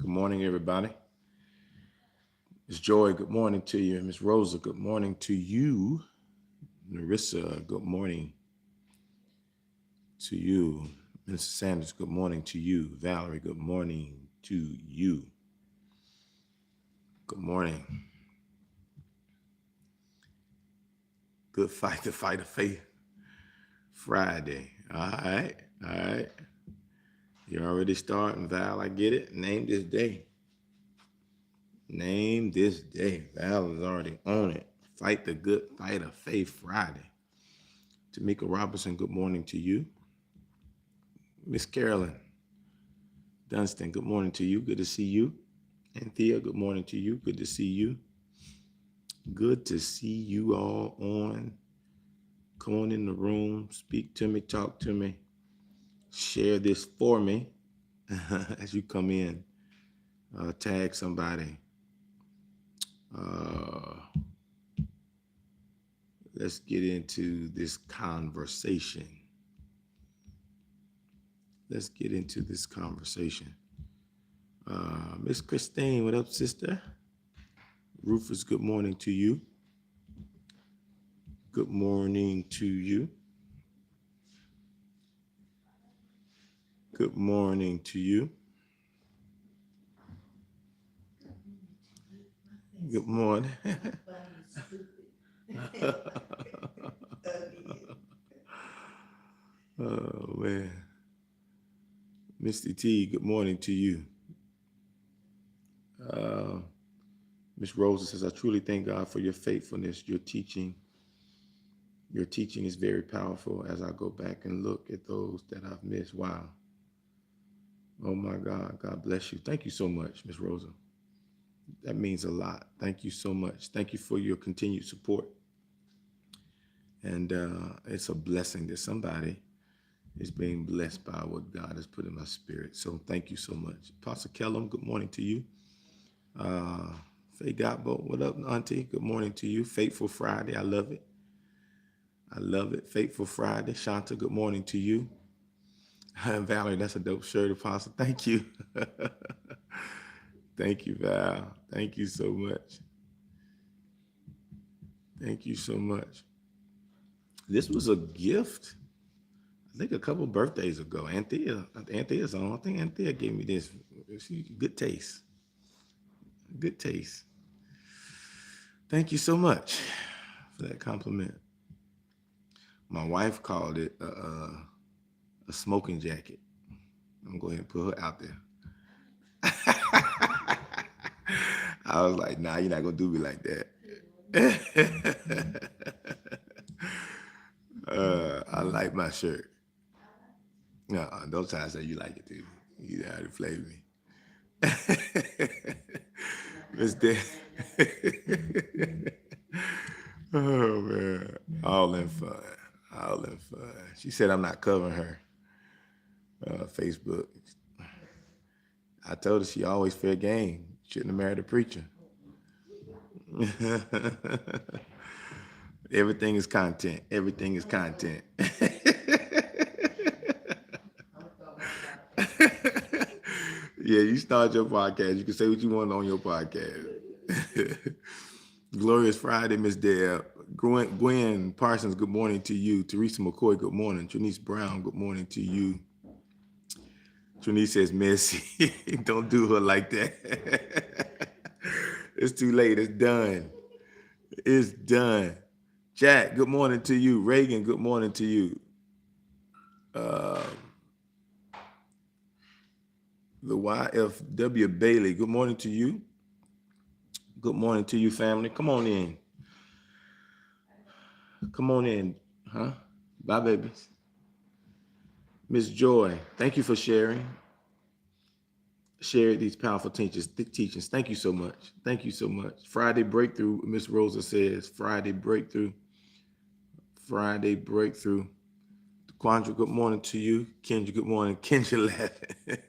Good morning, everybody. Miss Joy, good morning to you. Miss Rosa, good morning to you. Narissa, good morning to you. Mr. Sanders, good morning to you. Valerie, good morning to you. Good morning. Good fight of faith. Friday. All right. All right. You're already starting, Val. I get it. Name this day. Name this day. Val is already on it. Fight the good fight of faith Friday. Tamika Robinson, good morning to you. Miss Carolyn Dunstan, good morning to you. Good to see you. Anthea, good morning to you. Good to see you. Good to see you all on. Come on in the room. Speak to me. Talk to me. Share this for me as you come in. Tag somebody. Let's get into this conversation. Let's get into this conversation. Miss Christine, what up, sister? Rufus, good morning to you. Good morning to you. Good morning to you. Good morning. Oh, man. Misty T, good morning to you. Miss Rosa says, I truly thank God for your faithfulness. Your teaching is very powerful as I go back and look at those that I've missed. Wow. Oh my God. God bless you. Thank you so much, Miss Rosa. That means a lot. Thank you so much. Thank you for your continued support. And it's a blessing that somebody is being blessed by what God has put in my spirit. So thank you so much. Apostle Kellum, good morning to you. Faye Gotbo, what up, Auntie? Good morning to you. Faithful Friday. I love it. I love it. Faithful Friday. Shanta, good morning to you. Valerie, that's a dope shirt, Apostle. Thank you. Thank you, Val. Thank you so much. Thank you so much. This was a gift, I think a couple birthdays ago. Anthea's on. I think Anthea gave me this. Good taste. Good taste. Thank you so much for that compliment. My wife called it a smoking jacket. I'm going to go ahead and put her out there. I was like, nah, you're not going to do me like that. I like my shirt. No, those times that you like it too. You know how to play me. Miss Dan. Oh man. All in fun. All in fun. She said I'm not covering her Facebook. I told her she always fair game. Shouldn't have married a preacher. Everything is content. Everything is content. Yeah, you start your podcast. You can say what you want on your podcast. Glorious Friday, Miss Deb. Gwen Parsons, good morning to you. Teresa McCoy, good morning. Trinice Brown, good morning to you. Trinice says, Missy, don't do her like that. It's too late. It's done. It's done. Jack, good morning to you. Reagan, good morning to you. The YFW Bailey, good morning to you. Good morning to you, family. Come on in. Come on in, huh? Bye, babies. Miss Joy, thank you for sharing. Share these powerful teachings. Thank you so much. Thank you so much. Friday Breakthrough, Miss Rosa says, Friday Breakthrough. Friday Breakthrough. Quandra, good morning to you. Kendra, good morning. Kendra laughing.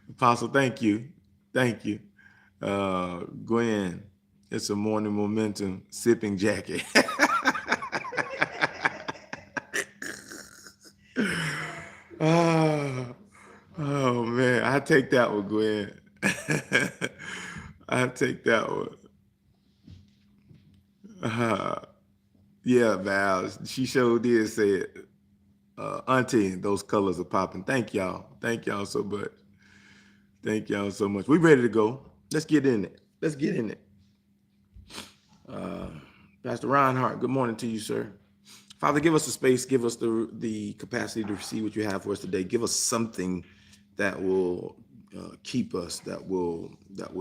Apostle, thank you. Thank you. Gwen, it's a morning momentum sipping jacket. Oh man, I take that one, Gwen. I take that one. Yeah, Val. She sure did say it. Auntie, those colors are popping. Thank y'all. Thank y'all so much. Thank y'all so much. We ready to go. Let's get in it. Let's get in it. Uh, Pastor Reinhardt, good morning to you, sir. Father, give us the space, give us the capacity to receive what you have for us today. Give us something that will keep us, that will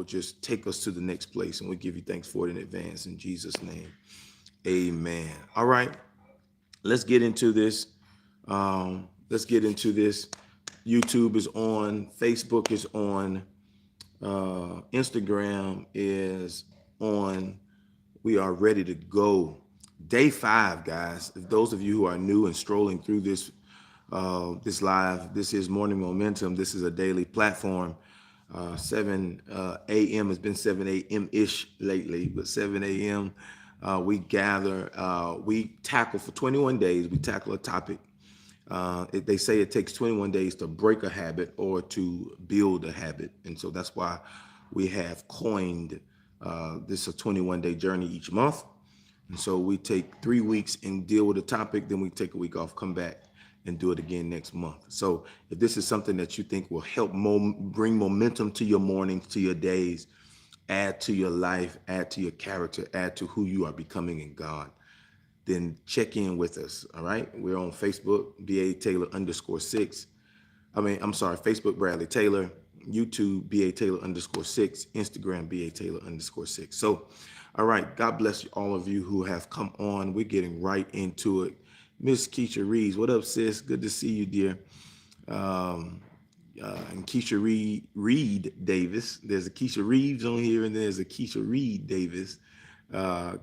just take us to the next place, and we give you thanks for it in advance in Jesus' name. Amen. All right, let's get into this. YouTube is on, Facebook is on, Instagram is on. We are ready to go. Day 5, guys. If those of you who are new and strolling through this live, this is Morning Momentum. This is a daily platform. 7 a.m. has been 7 a.m. ish lately, but 7 a.m. We gather. We tackle for 21 days. We tackle a topic. They say it takes 21 days to break a habit or to build a habit, and so that's why we have coined this a 21-day journey each month. And so we take 3 weeks and deal with a topic, then we take a week off, come back and do it again next month. So if this is something that you think will help bring momentum to your mornings, to your days, add to your life, add to your character, add to who you are becoming in God, then check in with us. All right. We're on Facebook, BA Taylor _6. Facebook, Bradley Taylor, YouTube, BA Taylor _6, Instagram, BA Taylor _6. So, all right. God bless you, all of you who have come on. We're getting right into it. Miss Keisha Reeves, what up, sis? Good to see you, dear. And Keisha Reed Davis. There's a Keisha Reeves on here, and there's a Keisha Reed Davis.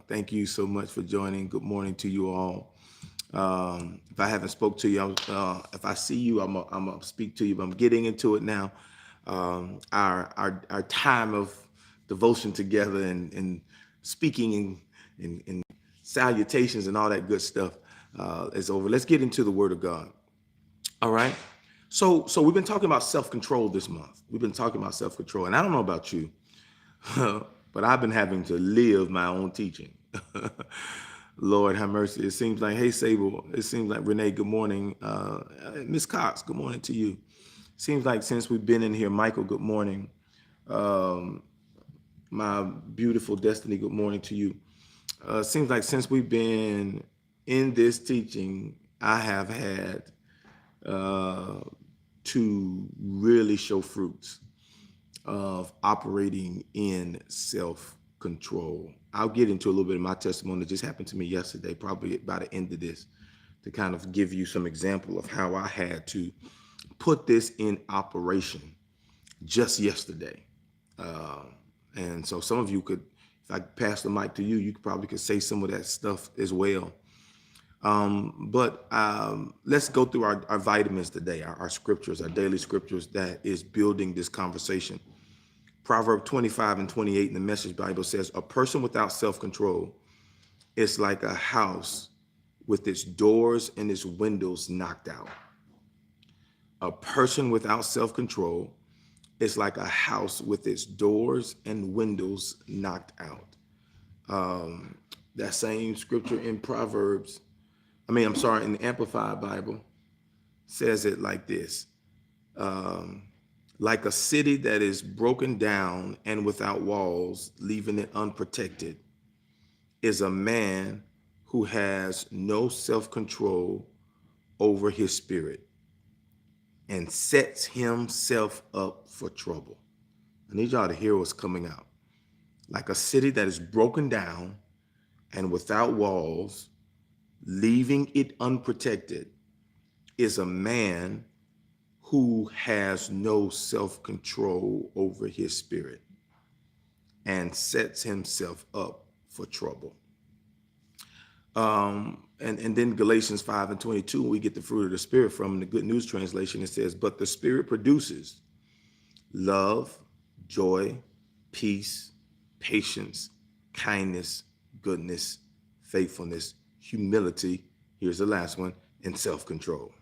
Thank you so much for joining. Good morning to you all. If I haven't spoke to you, if I see you, I'm gonna speak to you. But I'm getting into it now. Our time of devotion together and speaking and salutations and all that good stuff is over. Let's get into the Word of God. All right. So we've been talking about self-control this month. We've been talking about self-control, and I don't know about you, but I've been having to live my own teaching. Lord have mercy. It seems like, hey, Sable, it seems like, Renee, good morning. Miss Cox, good morning to you. Seems like since we've been in here, Michael, good morning. My beautiful Destiny, good morning to you. Seems like since we've been in this teaching, I have had to really show fruits of operating in self-control. I'll get into a little bit of my testimony that just happened to me yesterday, probably by the end of this, to kind of give you some example of how I had to put this in operation just yesterday. And so some of you could, if I pass the mic to you, you probably could say some of that stuff as well. But let's go through our vitamins today, our scriptures, our daily scriptures that is building this conversation. Proverbs 25:28 in the Message Bible says, a person without self-control is like a house with its doors and its windows knocked out. A person without self-control is like a house with its doors and windows knocked out. That same scripture in Proverbs, in the Amplified Bible, says it like this. Like a city that is broken down and without walls, leaving it unprotected, is a man who has no self-control over his spirit and sets himself up for trouble. I need y'all to hear what's coming out. Like a city that is broken down and without walls, leaving it unprotected, is a man who has no self-control over his spirit and sets himself up for trouble. And then Galatians 5:22, we get the fruit of the Spirit from the Good News Translation. It says, but the Spirit produces love, joy, peace, patience, kindness, goodness, faithfulness, humility, here's the last one, and self-control.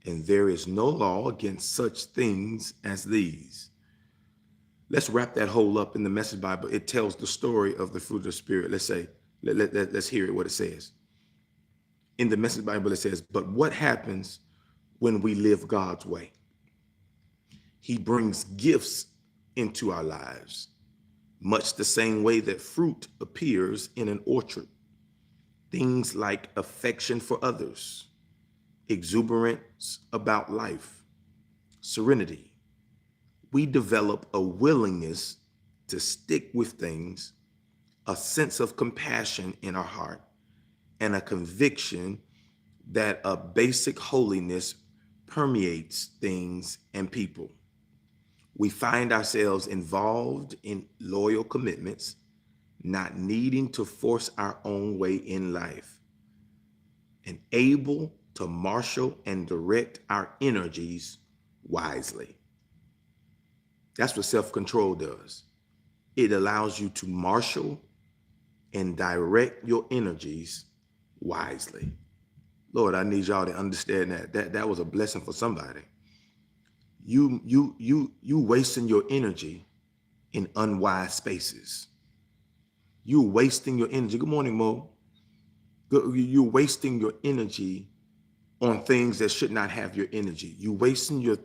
And there is no law against such things as these. Let's wrap that whole up in the Message Bible. It tells the story of the fruit of the Spirit. Let's say, let's hear it, what it says. In the Message Bible, it says, but what happens when we live God's way? He brings gifts into our lives, much the same way that fruit appears in an orchard. Things like affection for others, exuberance about life, serenity. We develop a willingness to stick with things, a sense of compassion in our heart, and a conviction that a basic holiness permeates things and people. We find ourselves involved in loyal commitments, not needing to force our own way in life, and able to marshal and direct our energies wisely. That's what self-control does. It allows you to marshal and direct your energies wisely. Lord, I need y'all to understand that. That was a blessing for somebody. You wasting your energy in unwise spaces. You wasting your energy. Good morning, Mo. You're wasting your energy on things that should not have your energy. You wasting your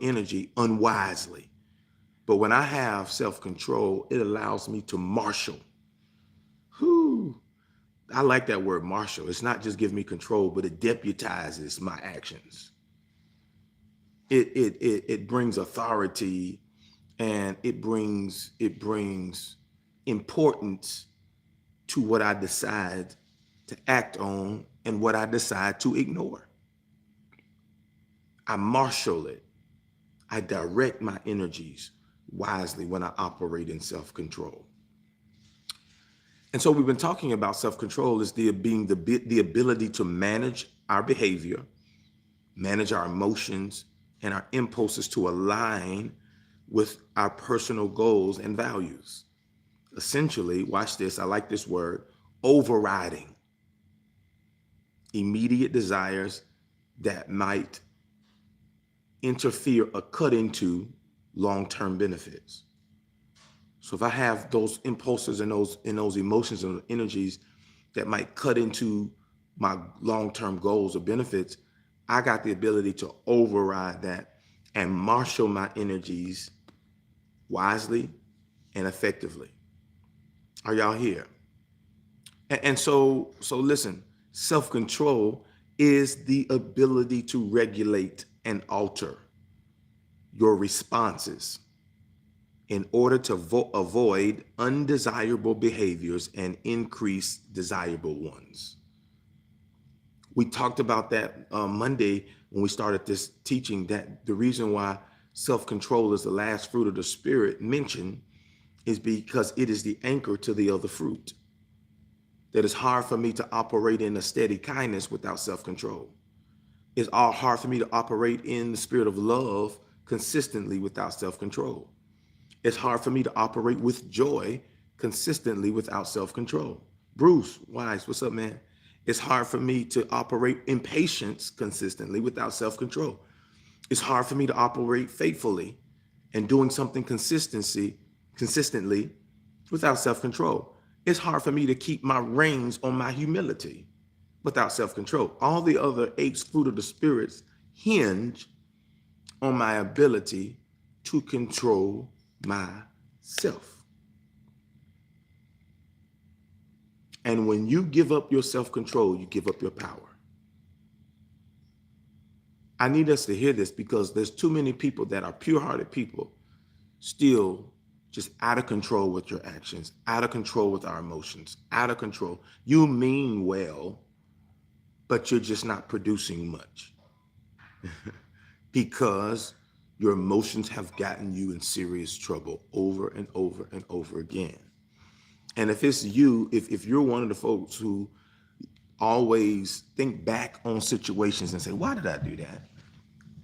energy unwisely. But when I have self-control, it allows me to marshal. Whew. I like that word, marshal. It's not just giving me control, but it deputizes my actions. It brings authority, and it brings importance to what I decide to act on and what I decide to ignore. I marshal it. I direct my energies wisely when I operate in self-control. And so we've been talking about self-control as the ability to manage our behavior, manage our emotions and our impulses to align with our personal goals and values. Essentially, watch this, I like this word, overriding immediate desires that might interfere or cut into long-term benefits. So if I have those impulses and those emotions and energies that might cut into my long-term goals or benefits, I got the ability to override that and marshal my energies wisely and effectively. Are y'all here? And so listen, self-control is the ability to regulate and alter your responses in order to avoid undesirable behaviors and increase desirable ones. We talked about that Monday when we started this teaching, that the reason why self-control is the last fruit of the Spirit mentioned is because it is the anchor to the other fruit. That it's hard for me to operate in a steady kindness without self-control. It's all hard for me to operate in the spirit of love consistently without self-control. It's hard for me to operate with joy consistently without self-control. Bruce Wise, what's up, man? It's hard for me to operate in patience consistently without self-control. It's hard for me to operate faithfully and doing something consistently without self-control. It's hard for me to keep my reins on my humility without self-control. All the other 8 fruit of the spirits hinge on my ability to control myself. And when you give up your self-control, you give up your power. I need us to hear this because there's too many people that are pure-hearted people still just out of control with your actions, out of control with our emotions, out of control. You mean well, but you're just not producing much because your emotions have gotten you in serious trouble over and over and over again. And if it's you, if you're one of the folks who always think back on situations and say, why did I do that?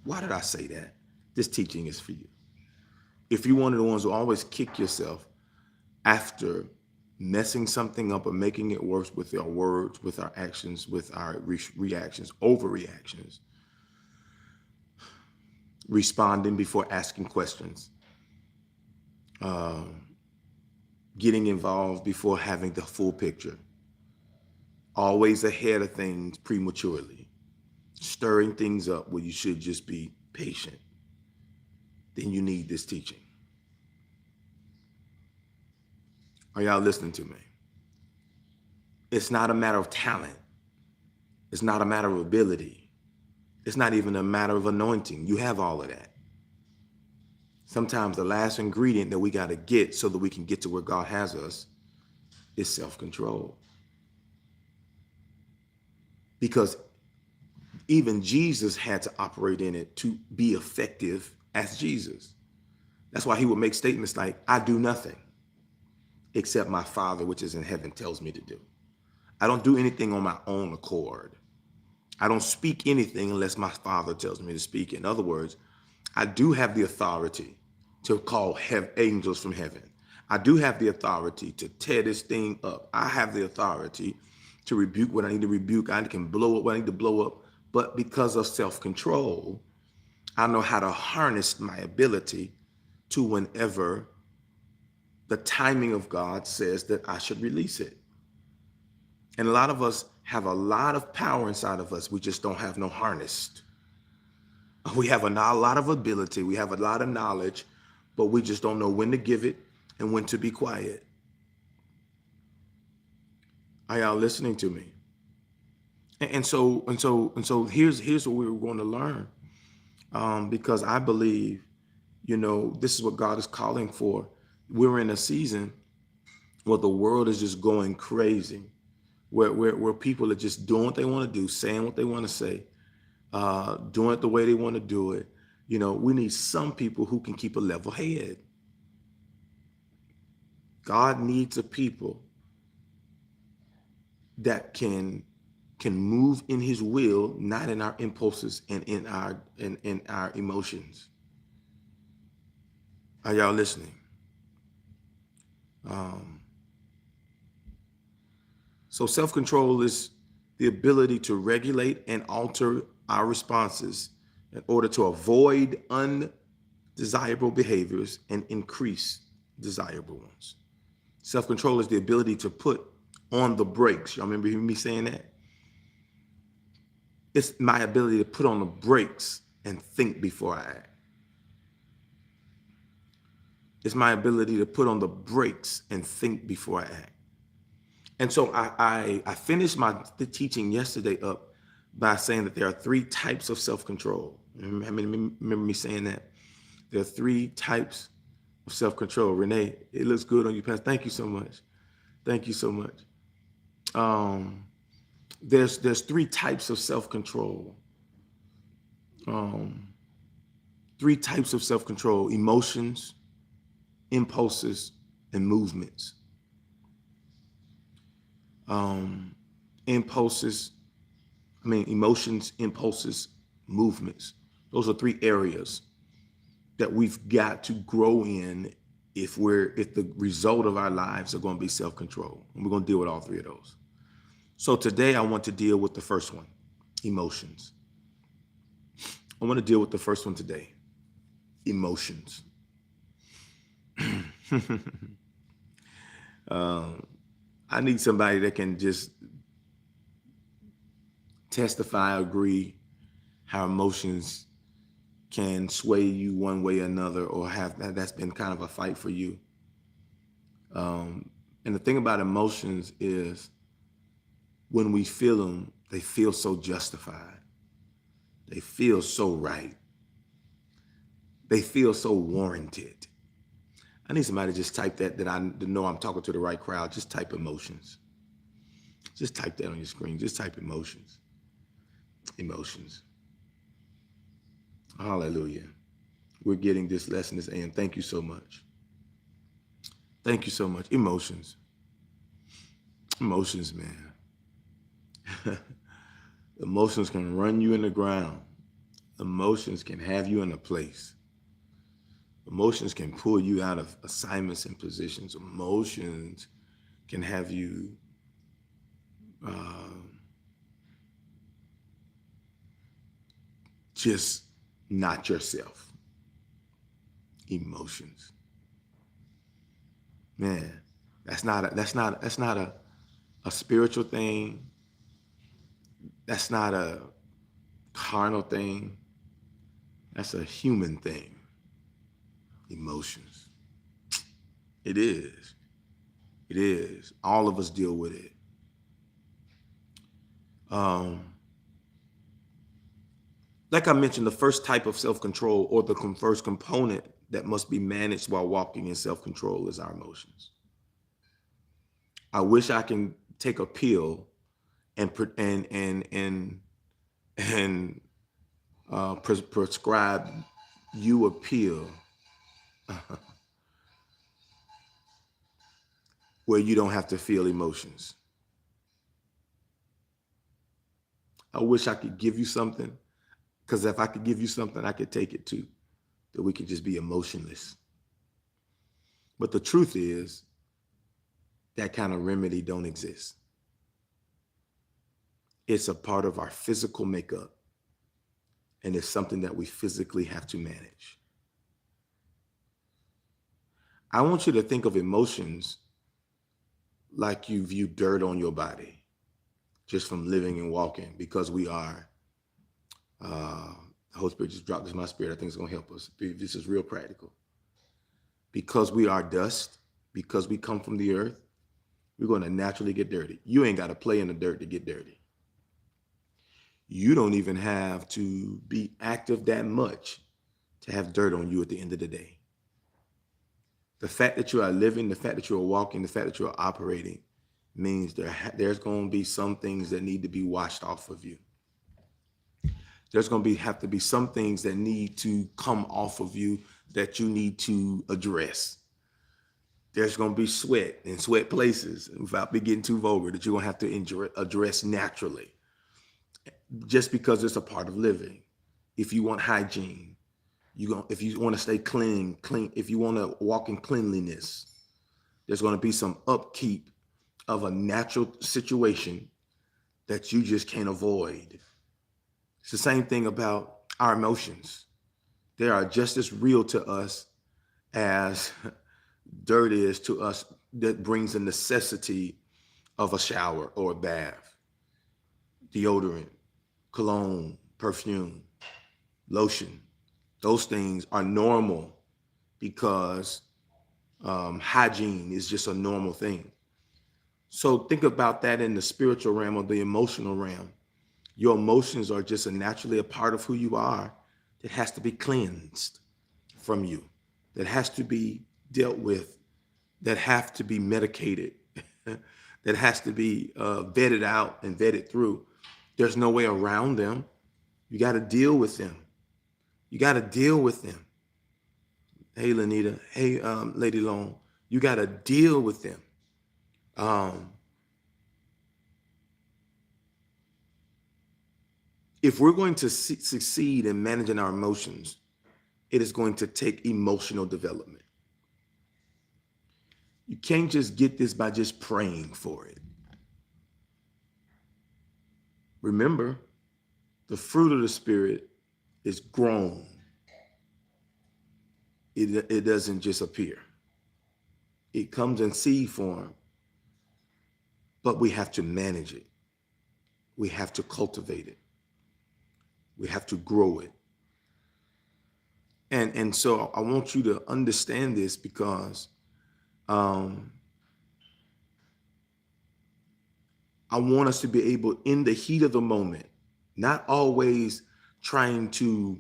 Why did I say that? This teaching is for you. If you're one of the ones who always kick yourself after messing something up or making it worse with our words, with our actions, with our reactions, overreactions, responding before asking questions, um, getting involved before having the full picture, always ahead of things prematurely, stirring things up where you should just be patient, then you need this teaching. Are y'all listening to me? It's not a matter of talent. It's not a matter of ability. It's not even a matter of anointing. You have all of that. Sometimes the last ingredient that we got to get so that we can get to where God has us is self-control. Because even Jesus had to operate in it to be effective as Jesus. That's why he would make statements like, I do nothing except my Father, which is in heaven, tells me to do. I don't do anything on my own accord. I don't speak anything unless my Father tells me to speak. In other words, I do have the authority to call angels from heaven. I do have the authority to tear this thing up. I have the authority to rebuke what I need to rebuke. I can blow up what I need to blow up. But because of self-control, I know how to harness my ability to whenever the timing of God says that I should release it. And a lot of us have a lot of power inside of us. We just don't have no harnessed. We have a lot of ability. We have a lot of knowledge, but we just don't know when to give it and when to be quiet. Are y'all listening to me? And so here's what we're going to learn. Because I believe, this is what God is calling for. We're in a season where the world is just going crazy, where people are just doing what they want to do, saying what they want to say, doing it the way they want to do it. We need some people who can keep a level head. God needs a people that can move in his will, not in our impulses and in our emotions. Are y'all listening? So self-control is the ability to regulate and alter our responses in order to avoid undesirable behaviors and increase desirable ones. Self-control is the ability to put on the brakes. Y'all remember me saying that? It's my ability to put on the brakes and think before I act. It's my ability to put on the brakes and think before I act. And so I finished the teaching yesterday up by saying that there are 3 types of self-control. Remember me saying that? There are 3 types of self-control. Renee, it looks good on you, Pastor. Thank you so much. Thank you so much. There's 3 types of self-control. 3 types of self-control: emotions, impulses, and movements. Emotions, impulses, movements. Those are 3 areas that we've got to grow in if the result of our lives are going to be self-control. And we're going to deal with all 3 of those. So today I want to deal with the first one, emotions. I want to deal with the first one today, emotions. I need somebody that can just testify, agree how emotions can sway you one way or another, or that's been kind of a fight for you. And the thing about emotions is when we feel them, they feel so justified. They feel so right. They feel so warranted. I need somebody to just type that I know I'm talking to the right crowd. Just type emotions. Just type that on your screen. Just type emotions. Emotions. Hallelujah. We're getting this lesson this AM. Thank you so much. Thank you so much. Emotions. Emotions, man. Emotions can run you in the ground. Emotions can have you in a place. Emotions can pull you out of assignments and positions. Emotions can have you just not yourself. Emotions. Man, that's not a spiritual thing. That's not a carnal thing. That's a human thing. Emotions. It is. It is. All of us deal with it. Um, like I mentioned, the first type of self-control, or the first component that must be managed while walking in self-control, is our emotions. I wish I can take a pill and and prescribe you a pill where you don't have to feel emotions. I wish I could give you something, because if I could give you something, I could take it too, that we could just be emotionless. But the truth is, that kind of remedy don't exist. It's a part of our physical makeup, and it's something that we physically have to manage. I want you to think of emotions like you view dirt on your body, just from living and walking, because we are, the Holy Spirit just dropped this in my spirit. I think it's going to help us. This is real practical. Because we are dust, because we come from the earth, we're going to naturally get dirty. You ain't got to play in the dirt to get dirty. You don't even have to be active that much to have dirt on you at the end of the day. The fact that you are living, the fact that you are walking, the fact that you are operating means there's going to be some things that need to be washed off of you. There's going to have to be some things that need to come off of you that you need to address. There's going to be sweat in sweat places, without getting too vulgar, that you're going to have to address naturally, just because it's a part of living. If you want hygiene, if you want to stay clean, if you want to walk in cleanliness, there's going to be some upkeep of a natural situation that you just can't avoid. It's the same thing about our emotions. They are just as real to us as dirt is to us, that brings the necessity of a shower or a bath, deodorant, cologne, perfume, lotion. Those things are normal because hygiene is just a normal thing. So think about that in the spiritual realm or the emotional realm. Your emotions are just naturally a part of who you are that has to be cleansed from you, that has to be dealt with, that have to be medicated, that has to be vetted out and vetted through. There's no way around them. You got to deal with them. You got to deal with them. Hey, Lanita. Hey, Lady Long. You got to deal with them. If we're going to succeed in managing our emotions, it is going to take emotional development. You can't just get this by just praying for it. Remember, the fruit of the Spirit is grown. It doesn't just appear. It comes in seed form, but we have to manage it. We have to cultivate it. We have to grow it. And so I want you to understand this, because I want us to be able, in the heat of the moment, not always trying to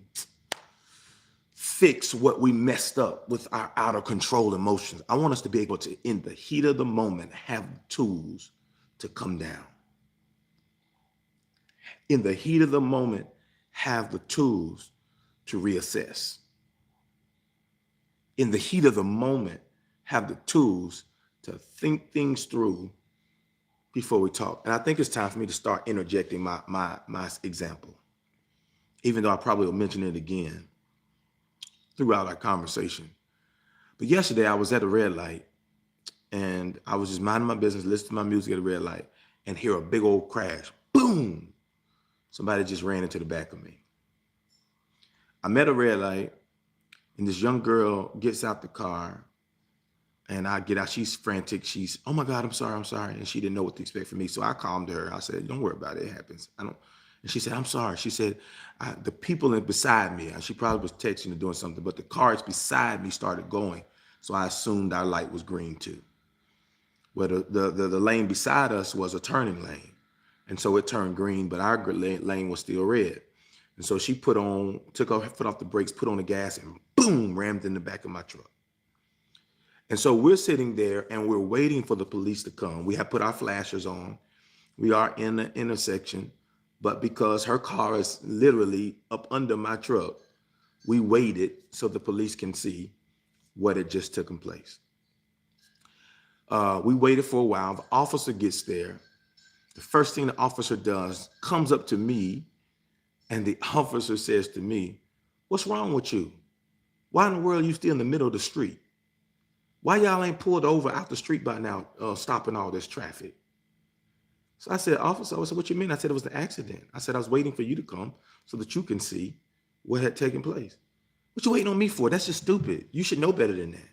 fix what we messed up with our out of control emotions. I want us to be able to, in the heat of the moment, have tools to come down. In the heat of the moment, have the tools to reassess. In the heat of the moment, have the tools to think things through before we talk. And I think it's time for me to start interjecting my example, even though I probably will mention it again throughout our conversation. But yesterday I was at a red light, and I was just minding my business, listening to my music at a red light, and hear a big old crash. Boom! Somebody just ran into the back of me. I'm at a red light, and this young girl gets out the car, And I get out, she's frantic. She's, oh my God, I'm sorry, I'm sorry. And she didn't know what to expect from me. So I calmed her. I said, don't worry about it. It happens. I don't. And she said, I'm sorry. She said, the people beside me, she probably was texting or doing something, but the cars beside me started going. So I assumed our light was green too. Well, the lane beside us was a turning lane. And so it turned green, but our lane was still red. And so she took her foot off the brakes, put on the gas, and boom, rammed in the back of my truck. And so we're sitting there and we're waiting for the police to come. We have put our flashers on. We are in the intersection, but because her car is literally up under my truck, we waited so the police can see what had just taken place. We waited for a while. The officer gets there. The first thing the officer does, comes up to me, and the officer says to me, what's wrong with you? Why in the world are you still in the middle of the street? Why y'all ain't pulled over out the street by now, stopping all this traffic? So I said, officer, I said, what you mean? I said, it was an accident. I said, I was waiting for you to come so that you can see what had taken place. What you waiting on me for? That's just stupid. You should know better than that.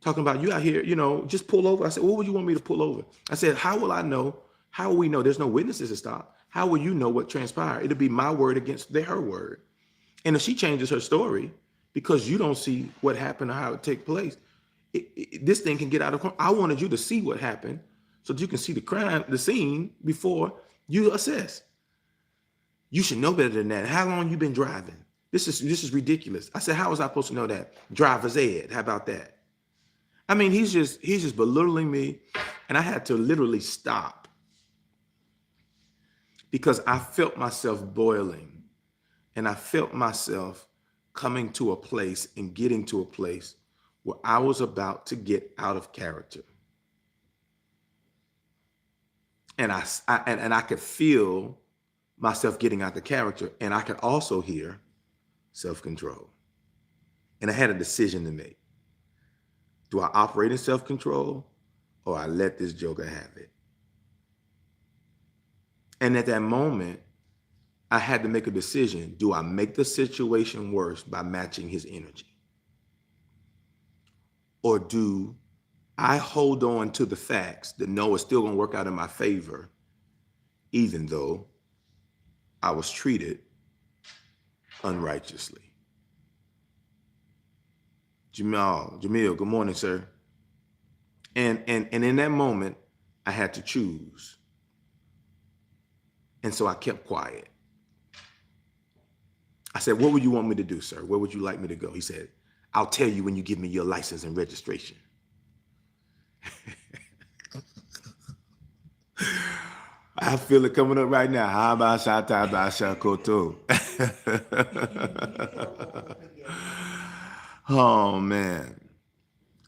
Talking about you out here, just pull over. I said, what would you want me to pull over? I said, how will I know? How will we know? There's no witnesses to stop. How will you know what transpired? It'll be my word against her word. And if she changes her story because you don't see what happened or how it take place, this thing can get out of control. I wanted you to see what happened so that you can see the scene before you assess. You should know better than that. How long you been driving? This is ridiculous. I said, how was I supposed to know that? Driver's ed. How about that? I mean, he's just belittling me, and I had to literally stop because I felt myself boiling, and I felt myself coming to a place and getting to a place where I was about to get out of character. And I could feel myself getting out of character, and I could also hear self-control. And I had a decision to make. Do I operate in self-control, or I let this joker have it? And at that moment, I had to make a decision. Do I make the situation worse by matching his energy? Or do I hold on to the facts that no, it's still going to work out in my favor, even though I was treated unrighteously? Jamil, good morning, sir. And in that moment, I had to choose. And so I kept quiet. I said, what would you want me to do, sir? Where would you like me to go? He said, I'll tell you when you give me your license and registration. I feel it coming up right now. How about Shata Bashakoto? Oh, man.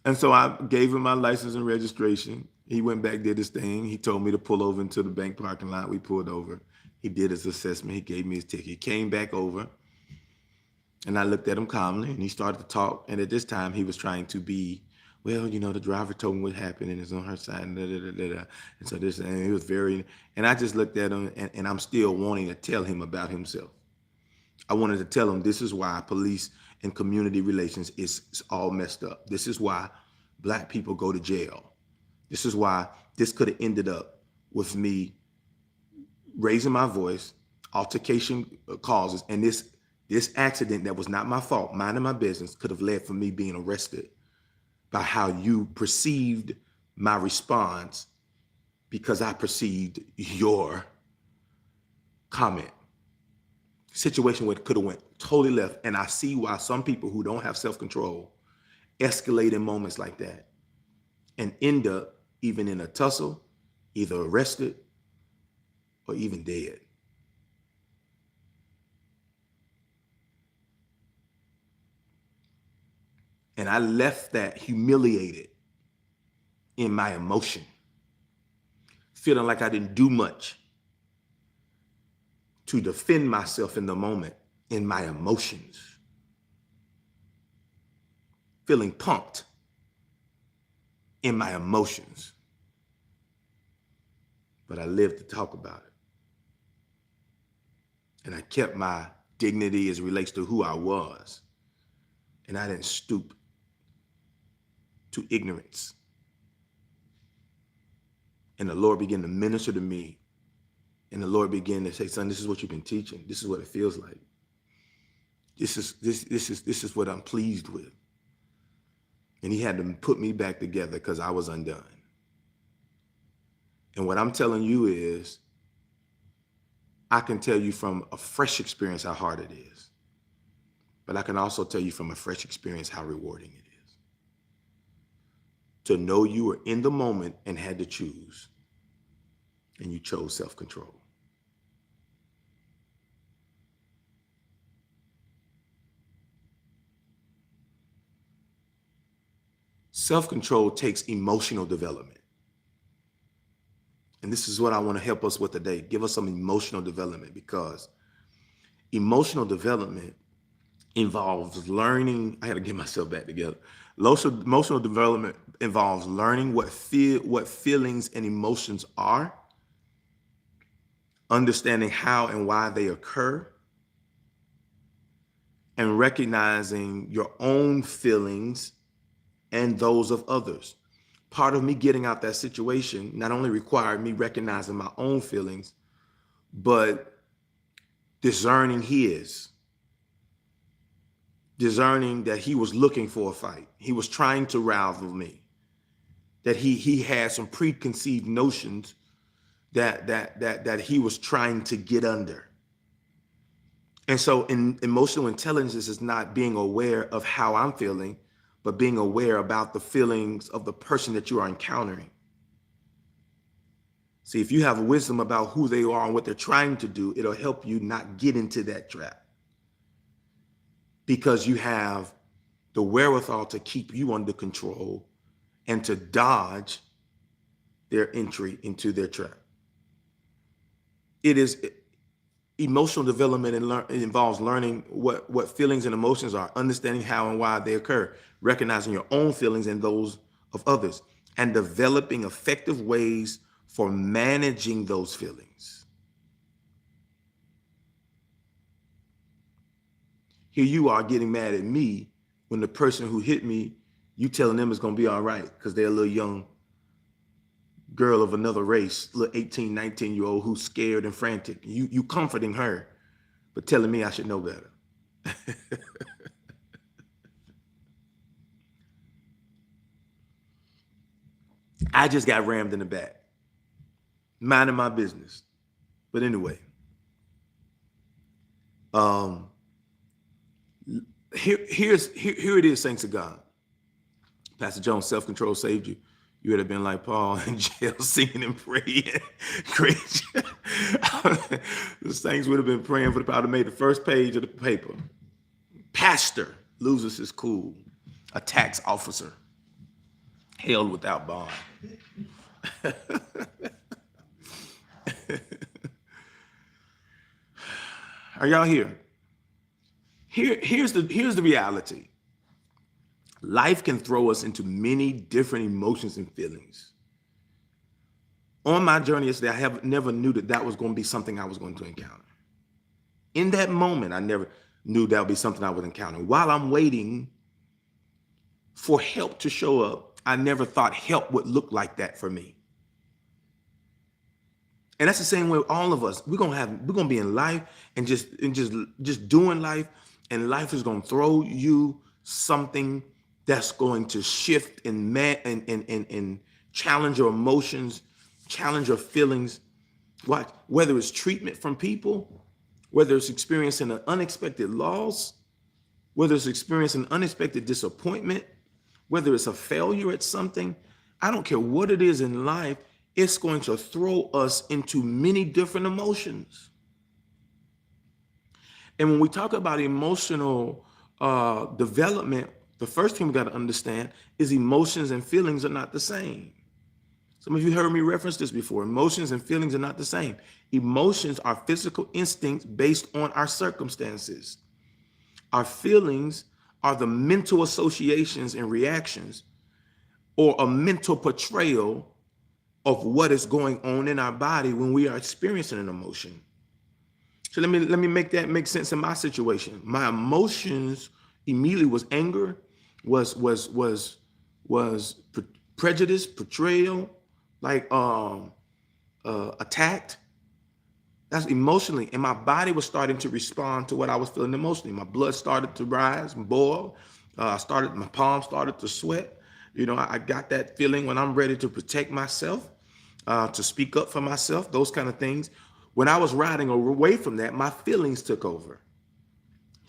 And so I gave him my license and registration. He went back, did his thing. He told me to pull over into the bank parking lot. We pulled over. He did his assessment. He gave me his ticket. He came back over, and I looked at him calmly, and he started to talk. And at this time, he was trying to be, well, the driver told me what happened, and it's on her side, and And so this, and he was and I just looked at him, and I'm still wanting to tell him about himself. I wanted to tell him this is why police and community relations is all messed up. This is why Black people go to jail. This is why this could have ended up with me raising my voice, altercation causes, and this accident that was not my fault, minding my business, could have led for me being arrested by how you perceived my response because I perceived your comment. Situation where it could have went totally left. And I see why some people who don't have self-control escalate in moments like that and end up even in a tussle, either arrested or even dead. And I left that humiliated in my emotion, feeling like I didn't do much to defend myself in the moment in my emotions, feeling punked in my emotions. But I lived to talk about it. And I kept my dignity as it relates to who I was. And I didn't stoop to ignorance. And the Lord began to minister to me. And the Lord began to say, son, this is what you've been teaching. This is what it feels like. This is what I'm pleased with. And he had to put me back together because I was undone. And what I'm telling you is, I can tell you from a fresh experience how hard it is. But I can also tell you from a fresh experience how rewarding it is. To know you were in the moment and had to choose. And you chose self-control. Self-control takes emotional development. And this is what I want to help us with today. Give us some emotional development, because emotional development involves learning. I had to get myself back together. Emotional development involves learning what feelings and emotions are, understanding how and why they occur, and recognizing your own feelings and those of others. Part of me getting out that situation not only required me recognizing my own feelings, but discerning that he was looking for a fight. He was trying to rival me, that he had some preconceived notions that he was trying to get under. And so emotional intelligence is not being aware of how I'm feeling, but being aware about the feelings of the person that you are encountering. See, if you have wisdom about who they are and what they're trying to do, it'll help you not get into that trap, because you have the wherewithal to keep you under control and to dodge their entry into their trap. Emotional development it involves learning what feelings and emotions are, understanding how and why they occur, recognizing your own feelings and those of others, and developing effective ways for managing those feelings. Here you are getting mad at me when the person who hit me, you telling them it's going to be all right because they're a little young girl of another race, little 18, 19-year-old who's scared and frantic. You comforting her, but telling me I should know better. I just got rammed in the back, minding my business. But anyway, here it is, thanks to God. Pastor Jones, self-control saved you. You would have been like Paul in jail, singing and praying. Great. The saints would have been praying for the power to make the first page of the paper. Pastor loses his cool. A tax officer held without bond. Are y'all here? Here's the reality. Life can throw us into many different emotions and feelings. On my journey yesterday, I never knew that was going to be something I was going to encounter. In that moment, I never knew that would be something I would encounter. While I'm waiting for help to show up, I never thought help would look like that for me. And that's the same way with all of us. We're gonna be in life and just doing life, and life is gonna throw you something that's going to shift and challenge your emotions, challenge your feelings. Whether it's treatment from people, whether it's experiencing an unexpected loss, whether it's experiencing unexpected disappointment, whether it's a failure at something, I don't care what it is in life, it's going to throw us into many different emotions. And when we talk about emotional development, the first thing we got to understand is emotions and feelings are not the same. Some of you heard me reference this before. Emotions and feelings are not the same. Emotions are physical instincts based on our circumstances. Our feelings are the mental associations and reactions, or a mental portrayal of what is going on in our body when we are experiencing an emotion. So let me make that make sense in my situation. My emotions immediately was anger, was was prejudice, portrayal, like attacked. That's emotionally. And my body was starting to respond to what I was feeling emotionally. My blood started to rise and boil. My palms started to sweat. You know, I got that feeling when I'm ready to protect myself, to speak up for myself, those kind of things. When I was riding away from that, my feelings took over.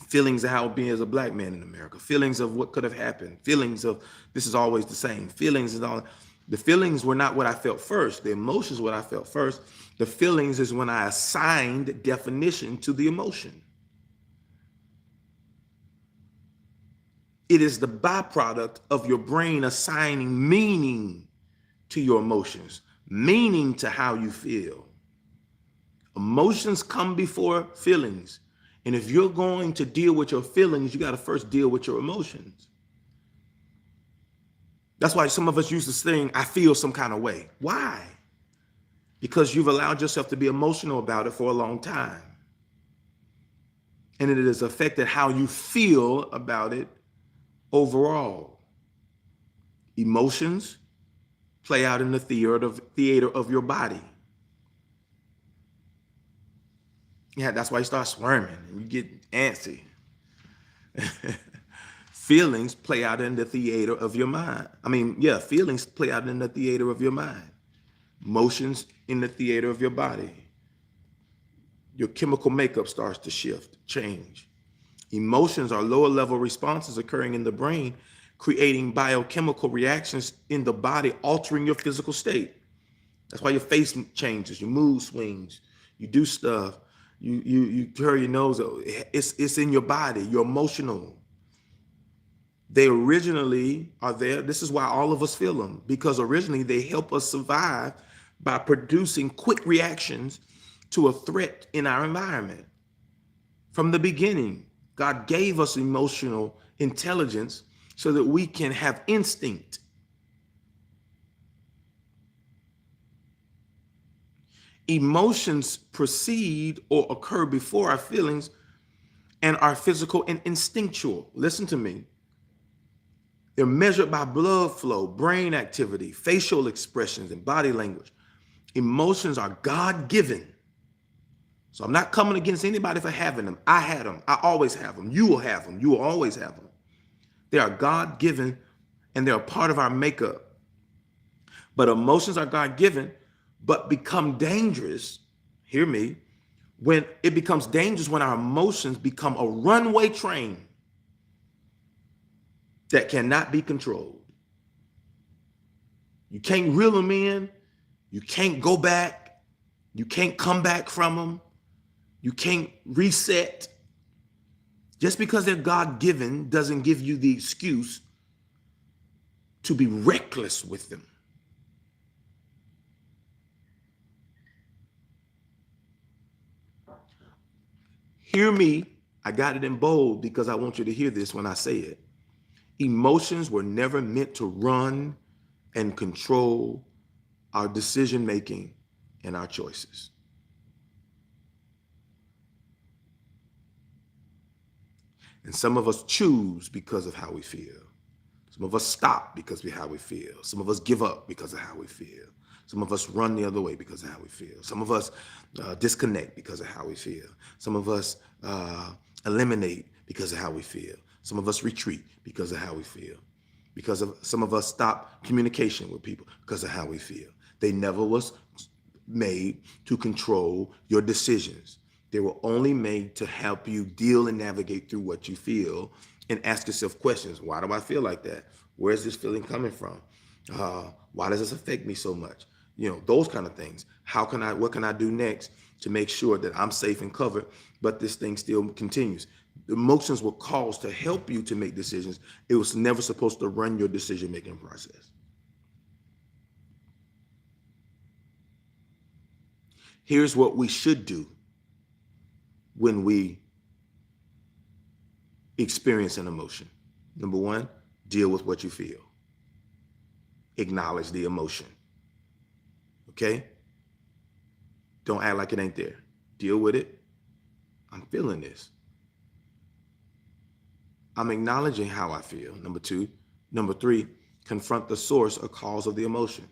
Feelings of how being as a black man in America, feelings of what could have happened, feelings of this is always the same, feelings and all. The feelings were not what I felt first. The emotions, what I felt first. The feelings is when I assigned definition to the emotion. It is the byproduct of your brain assigning meaning to your emotions, meaning to how you feel. Emotions come before feelings. And if you're going to deal with your feelings, you got to first deal with your emotions. That's why some of us use this thing, I feel some kind of way. Why? Because you've allowed yourself to be emotional about it for a long time. And it has affected how you feel about it overall. Emotions play out in the theater of your body. Yeah, that's why you start squirming and you get antsy. Feelings play out in the theater of your mind. Feelings play out in the theater of your mind. Emotions in the theater of your body. Your chemical makeup starts to shift, change. Emotions are lower level responses occurring in the brain, creating biochemical reactions in the body, altering your physical state. That's why your face changes, your mood swings, you do stuff, you turn your nose. It's in your body, you're emotional. They originally are there. This is why all of us feel them, because originally they help us survive by producing quick reactions to a threat in our environment. From the beginning, God gave us emotional intelligence so that we can have instinct. Emotions precede or occur before our feelings and are physical and instinctual. Listen to me. They're measured by blood flow, brain activity, facial expressions, and body language. Emotions are God-given. So I'm not coming against anybody for having them. I had them. I always have them. You will have them. You will always have them. They are God-given and they're a part of our makeup. But emotions are God-given, but become dangerous, hear me, when it becomes dangerous when our emotions become a runaway train that cannot be controlled. You can't reel them in. You can't go back. You can't come back from them. You can't reset. Just because they're God-given doesn't give you the excuse to be reckless with them. Hear me. I got it in bold because I want you to hear this when I say it. Emotions were never meant to run and control our decision-making and our choices. And some of us choose because of how we feel. Some of us stop because of how we feel. Some of us give up because of how we feel. Some of us run the other way because of how we feel. Some of us disconnect because of how we feel. Some of us eliminate because of how we feel. Some of us retreat because of how we feel. Because of some of us stop communication with people because of how we feel. They never was made to control your decisions. They were only made to help you deal and navigate through what you feel and ask yourself questions. Why do I feel like that? Where's this feeling coming from? Why does this affect me so much? You know, those kind of things. What can I do next to make sure that I'm safe and covered, but this thing still continues? The emotions were caused to help you to make decisions. It was never supposed to run your decision-making process. Here's what we should do when we experience an emotion. Number one, deal with what you feel. Acknowledge the emotion. Okay? Don't act like it ain't there. Deal with it. I'm feeling this. I'm acknowledging how I feel. Number two. Number three, Confront the source or cause of the emotion.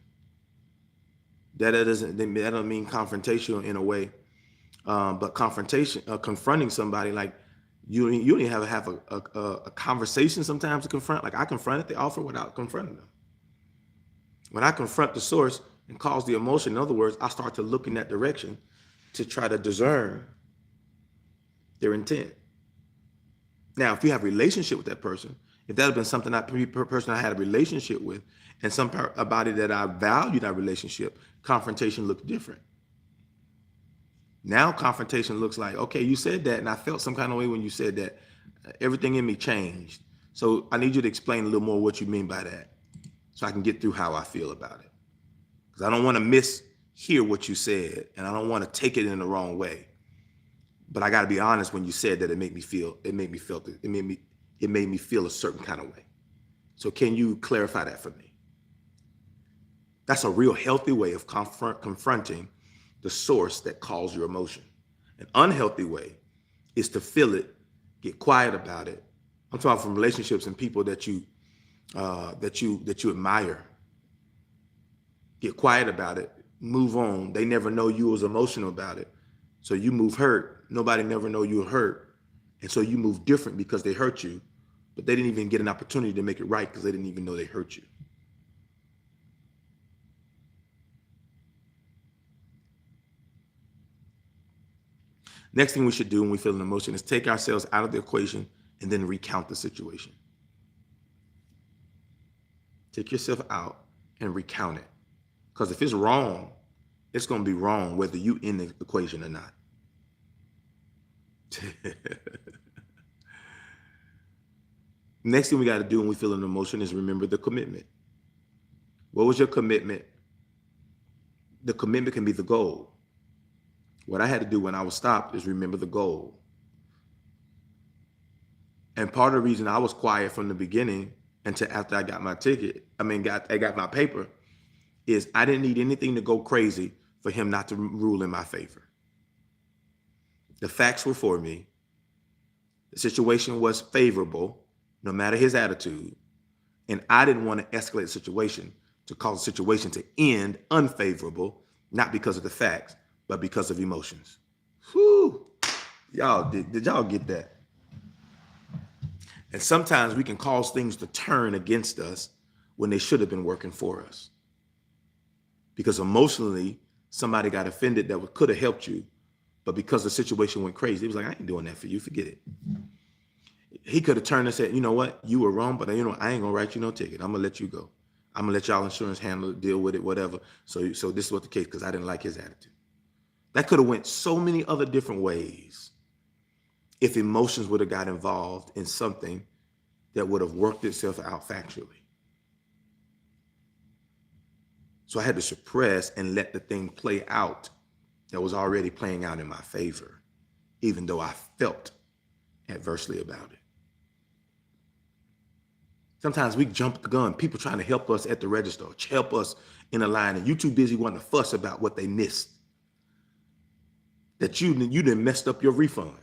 That doesn't mean confrontation in a way, but confrontation, confronting somebody, like you don't even have a conversation sometimes to confront. Like I confronted the offer without confronting them. When I confront the source and cause the emotion, in other words, I start to look in that direction to try to discern their intent. Now, if you have a relationship with that person, if that had been something person I had a relationship with, and some part about it that I valued that relationship, confrontation looked different. Now confrontation looks like, okay, you said that, and I felt some kind of way when you said that. Everything in me changed. So I need you to explain a little more what you mean by that, so I can get through how I feel about it. Because I don't want to mishear what you said, and I don't want to take it in the wrong way. But I got to be honest, when you said that, it made me feel a certain kind of way. So can you clarify that for me? That's a real healthy way of confronting the source that caused your emotion. An unhealthy way is to feel it, get quiet about it. I'm talking from relationships and people that you admire. Get quiet about it, move on. They never know you was emotional about it. So you move hurt. Nobody never know you were hurt. And so you move different because they hurt you, but they didn't even get an opportunity to make it right because they didn't even know they hurt you. Next thing we should do when we feel an emotion is take ourselves out of the equation and then recount the situation. Take yourself out and recount it. Because if it's wrong, it's going to be wrong whether you in the equation or not. Next thing we got to do when we feel an emotion is remember the commitment. What was your commitment? The commitment can be the goal. What I had to do when I was stopped is remember the goal. And part of the reason I was quiet from the beginning until after I got my ticket, I got my paper, is I didn't need anything to go crazy for him not to rule in my favor. The facts were for me. The situation was favorable, no matter his attitude. And I didn't want to escalate the situation to cause the situation to end unfavorable, not because of the facts, but because of emotions. Whew. Y'all, did y'all get that? And sometimes we can cause things to turn against us when they should have been working for us. Because emotionally, somebody got offended that could have helped you, but because the situation went crazy, he was like, I ain't doing that for you, forget it. He could have turned and said, you know what, you were wrong, but I ain't gonna write you no ticket. I'm gonna let you go. I'm gonna let y'all insurance handle it, deal with it, whatever. So this is what the case, because I didn't like his attitude. That could have went so many other different ways if emotions would have got involved in something that would have worked itself out factually. So I had to suppress and let the thing play out that was already playing out in my favor, even though I felt adversely about it. Sometimes we jump the gun, people trying to help us at the register, help us in a line, and you too busy wanting to fuss about what they missed. That you done messed up your refund.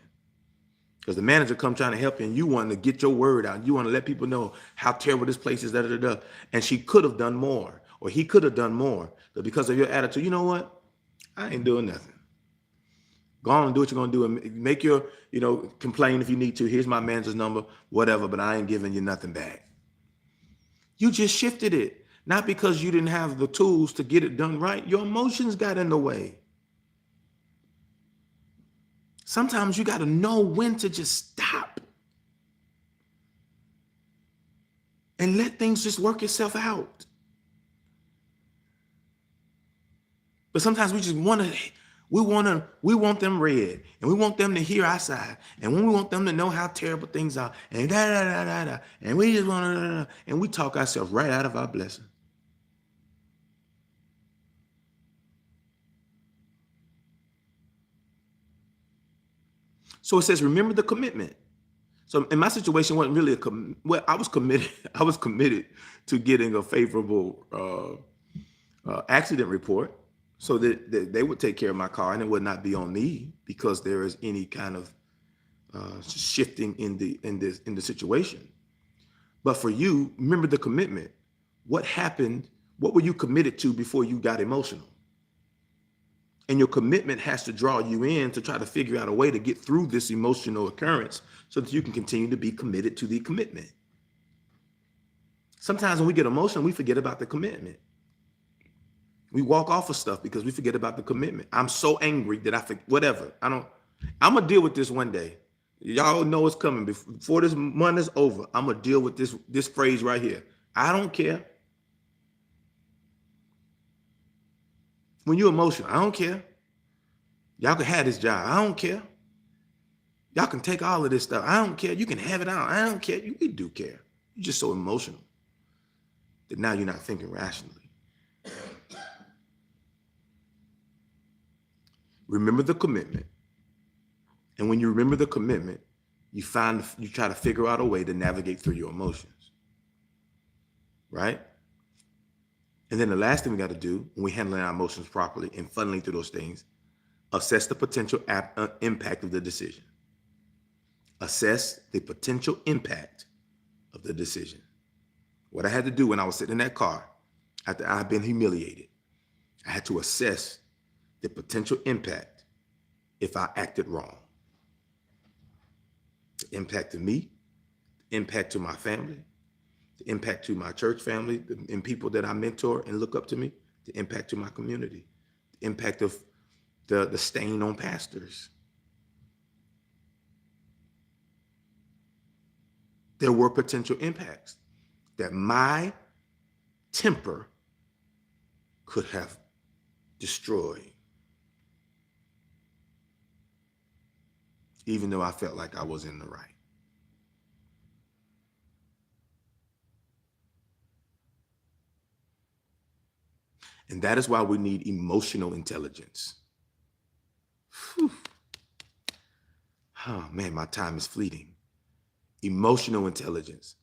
Because the manager come trying to help you and you want to get your word out. You want to let people know how terrible this place is, da, da, da, da. And she could have done more, or he could have done more. But because of your attitude, you know what? I ain't doing nothing. Go on and do what you're going to do and make your, complain if you need to. Here's my manager's number, whatever, but I ain't giving you nothing back. You just shifted it. Not because you didn't have the tools to get it done right. Your emotions got in the way. Sometimes you got to know when to just stop and let things just work itself out. But sometimes we want them read, and we want them to hear our side, and when we want them to know how terrible things are, and and we just want and we talk ourselves right out of our blessing. So it says, remember the commitment. So in my situation, wasn't really I was committed. I was committed to getting a favorable accident report, so that they would take care of my car and it would not be on me because there is any kind of shifting in the situation. But for you, remember the commitment. What happened? What were you committed to before you got emotional? And your commitment has to draw you in to try to figure out a way to get through this emotional occurrence so that you can continue to be committed to the commitment. Sometimes when we get emotional, we forget about the commitment. We walk off of stuff because we forget about the commitment. I'm so angry that I forget, whatever. I'm going to deal with this one day. Y'all know it's coming. Before this month is over, I'm going to deal with this phrase right here. I don't care. When you're emotional, I don't care. Y'all can have this job. I don't care. Y'all can take all of this stuff. I don't care. You can have it out. I don't care. We do care. You're just so emotional that now you're not thinking rationally. Remember the commitment. And when you remember the commitment, you try to figure out a way to navigate through your emotions. Right? And then the last thing we got to do when we're handling our emotions properly and funneling through those things, assess the potential impact of the decision. Assess the potential impact of the decision. What I had to do when I was sitting in that car after I've been humiliated, I had to assess the potential impact if I acted wrong. The impact to me, the impact to my family, the impact to my church family and people that I mentor and look up to me, the impact to my community, the impact of the stain on pastors. There were potential impacts that my temper could have destroyed, even though I felt like I was in the right. And that is why we need emotional intelligence. Whew. Oh man, my time is fleeting. Emotional intelligence.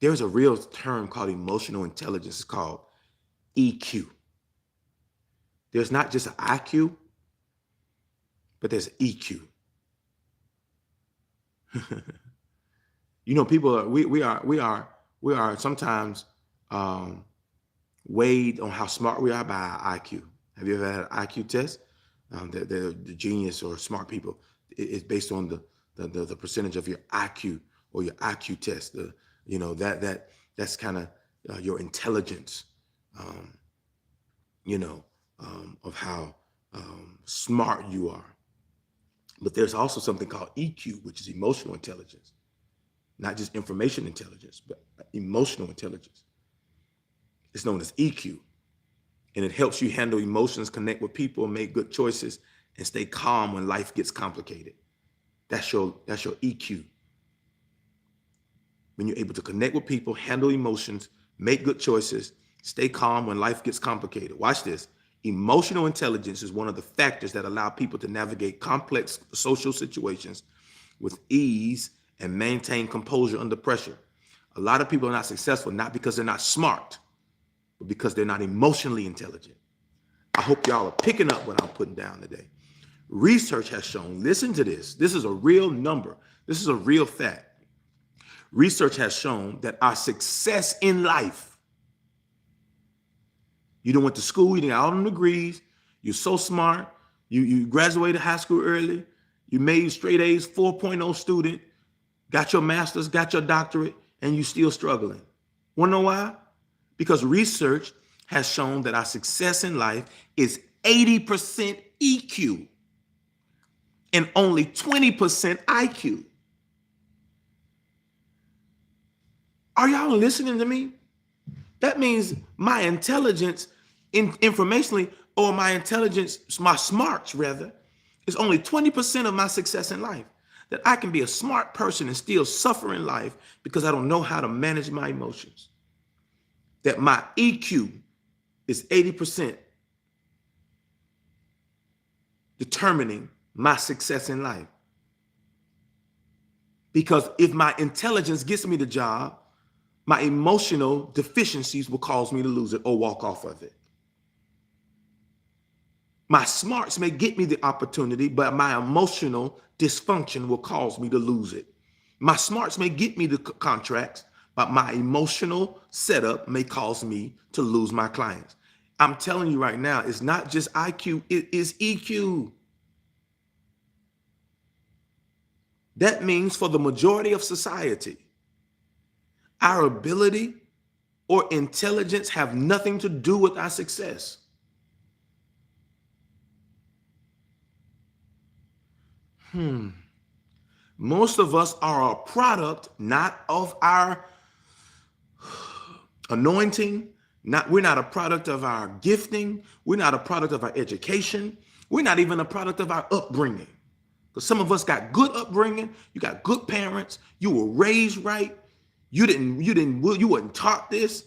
There's a real term called emotional intelligence. It's called EQ. There's not just an IQ, but there's EQ. You know, people are, we are sometimes weighed on how smart we are by our IQ. Have you ever had an IQ test? The genius or smart people, it's based on the percentage of your IQ or your IQ test. That's kind of your intelligence, of how smart you are. But there's also something called EQ, which is emotional intelligence, not just information intelligence, but emotional intelligence. It's known as EQ, and it helps you handle emotions, connect with people, make good choices, and stay calm when life gets complicated. That's your EQ. When you're able to connect with people, handle emotions, make good choices, stay calm when life gets complicated. Watch this. Emotional intelligence is one of the factors that allow people to navigate complex social situations with ease and maintain composure under pressure. A lot of people are not successful, not because they're not smart, but because they're not emotionally intelligent. I hope y'all are picking up what I'm putting down today. Research has shown, listen to this, this is a real number. This is a real fact. Research has shown that our success in life, you done went to school, you done got all them degrees, you're so smart, you graduated high school early, you made straight A's, 4.0 student, got your master's, got your doctorate, and you still struggling. Wanna know why? Because research has shown that our success in life is 80% EQ and only 20% IQ. Are y'all listening to me? That means my intelligence informationally, or my intelligence, my smarts rather, is only 20% of my success in life. That I can be a smart person and still suffer in life because I don't know how to manage my emotions. That my EQ is 80% determining my success in life. Because if my intelligence gets me the job, my emotional deficiencies will cause me to lose it or walk off of it. My smarts may get me the opportunity, but my emotional dysfunction will cause me to lose it. My smarts may get me the contracts, But my emotional setup may cause me to lose my clients. I'm telling you right now, it's not just IQ, it is EQ. That means for the majority of society, our ability or intelligence have nothing to do with our success. Most of us are a product not of our anointing, we're not a product of our gifting, we're not a product of our education, we're not even a product of our upbringing. Because some of us got good upbringing, you got good parents, you were raised right, you weren't taught this.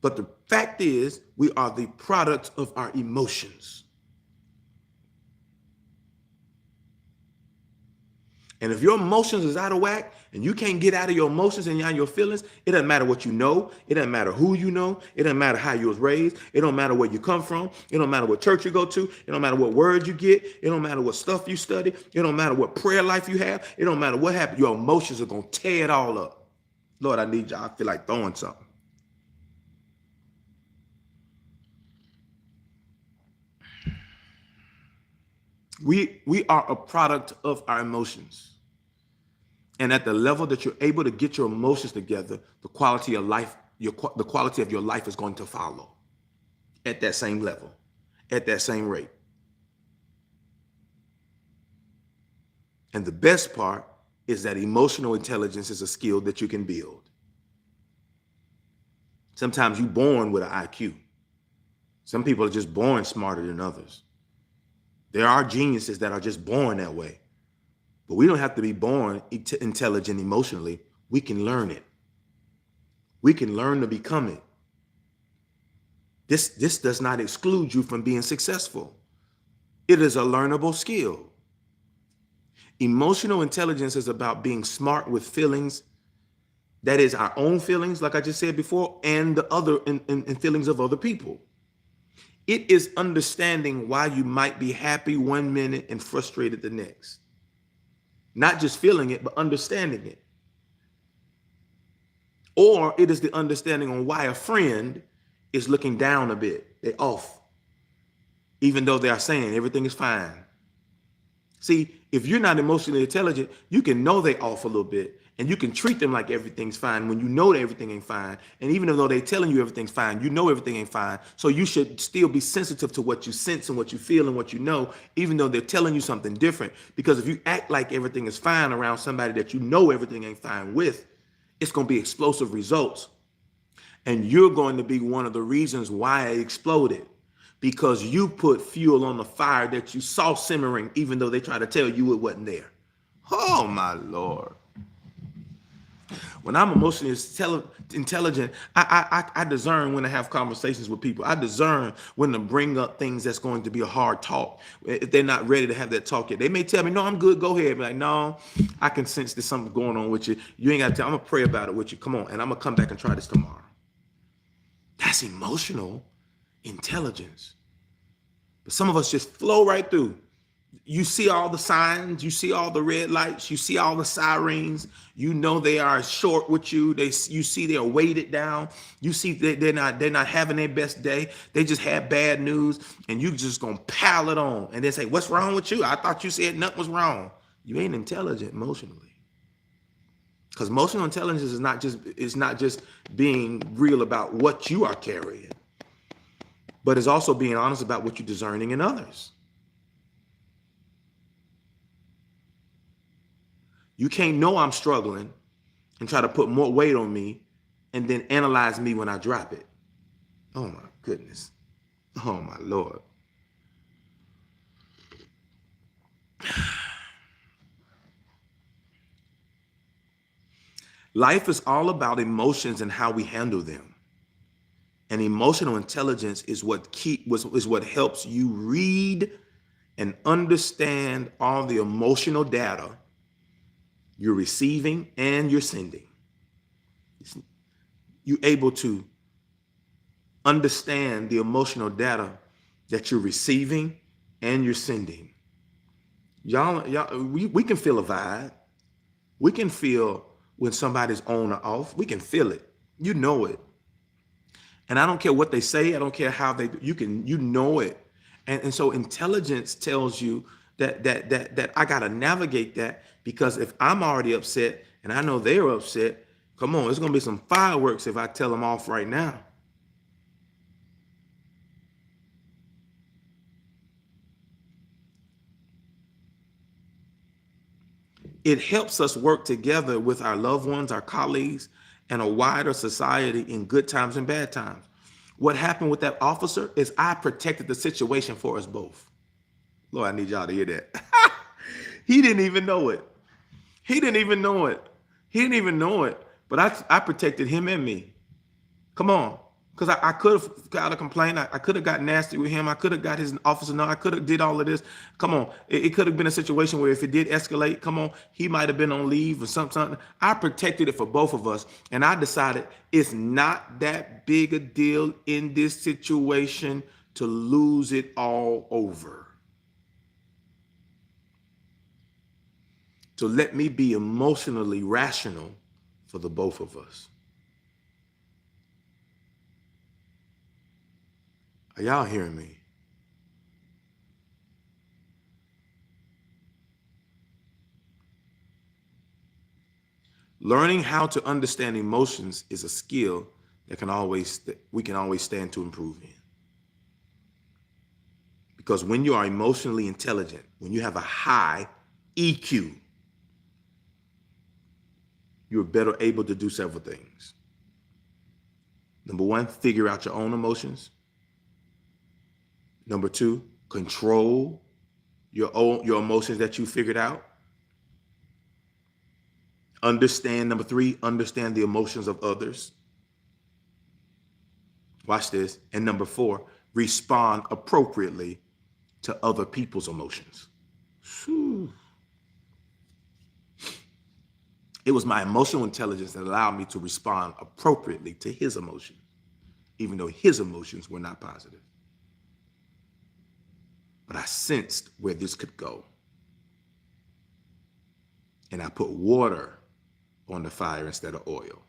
But the fact is, we are the product of our emotions. And if your emotions is out of whack and you can't get out of your emotions and out of your feelings, it doesn't matter what you know. It doesn't matter who you know. It doesn't matter how you was raised. It don't matter where you come from. It don't matter what church you go to. It don't matter what words you get. It don't matter what stuff you study. It don't matter what prayer life you have. It don't matter what happened. Your emotions are going to tear it all up. Lord, I need you. I feel like throwing something. We are a product of our emotions. And at the level that you're able to get your emotions together, the quality of life, the quality of your life is going to follow at that same level, at that same rate. And the best part is that emotional intelligence is a skill that you can build. Sometimes you're born with an IQ. Some people are just born smarter than others. There are geniuses that are just born that way. But we don't have to be born intelligent emotionally. We can learn it. We can learn to become it. This does not exclude you from being successful. It is a learnable skill. Emotional intelligence is about being smart with feelings. That is our own feelings, like I just said before, and the other and feelings of other people. It is understanding why you might be happy one minute and frustrated the next. Not just feeling it, but understanding it. Or it is the understanding on why a friend is looking down a bit. They're off, even though they are saying everything is fine. See, if you're not emotionally intelligent, you can know they're off a little bit, and you can treat them like everything's fine when you know that everything ain't fine. And even though they're telling you everything's fine, you know everything ain't fine. So you should still be sensitive to what you sense and what you feel and what you know, even though they're telling you something different. Because if you act like everything is fine around somebody that you know everything ain't fine with, it's going to be explosive results. And you're going to be one of the reasons why it exploded. Because you put fuel on the fire that you saw simmering, even though they try to tell you it wasn't there. Oh, my Lord. When I'm emotionally intelligent, I discern when to have conversations with people. I discern when to bring up things that's going to be a hard talk. If they're not ready to have that talk yet, they may tell me, no, I'm good. Go ahead. Be like, no, I can sense there's something going on with you. You ain't got to tell. I'm going to pray about it with you. Come on. And I'm going to come back and try this tomorrow. That's emotional intelligence. But some of us just flow right through. You see all the signs, you see all the red lights, you see all the sirens, you know they are short with you. You see they're weighted down. You see they're not having their best day. They just had bad news, and you just gonna pile it on and then say, what's wrong with you? I thought you said nothing was wrong. You ain't intelligent emotionally. Because emotional intelligence is not just being real about what you are carrying, but it's also being honest about what you're discerning in others. You can't know I'm struggling and try to put more weight on me and then analyze me when I drop it. Oh my goodness. Oh my Lord. Life is all about emotions and how we handle them. And emotional intelligence is what helps you read and understand all the emotional data you're receiving and you're sending. You're able to understand the emotional data that you're receiving and you're sending. Y'all, we can feel a vibe. We can feel when somebody's on or off. We can feel it. You know it. And I don't care what they say. I don't care how they, you know it. And so intelligence tells you that I got to navigate that, because if I'm already upset and I know they're upset, come on, it's going to be some fireworks if I tell them off right now. It helps us work together with our loved ones, our colleagues, and a wider society in good times and bad times. What happened with that officer is I protected the situation for us both. Lord, I need y'all to hear that. He didn't even know it. He didn't even know it. He didn't even know it. But I protected him and me. Come on. Because I could have got a complaint. I could have got nasty with him. I could have got his officer. No, I could have did all of this. Come on. It could have been a situation where if it did escalate, come on, he might have been on leave or something. I protected it for both of us. And I decided it's not that big a deal in this situation to lose it all over. So let me be emotionally rational for the both of us. Are y'all hearing me? Learning how to understand emotions is a skill that we can always stand to improve in. Because when you are emotionally intelligent, when you have a high EQ, you're better able to do several things. Number one, figure out your own emotions. Number two, control your emotions that you figured out. Number three, understand the emotions of others. Watch this. And number four, respond appropriately to other people's emotions. Whew. It was my emotional intelligence that allowed me to respond appropriately to his emotions, even though his emotions were not positive. But I sensed where this could go. And I put water on the fire instead of oil.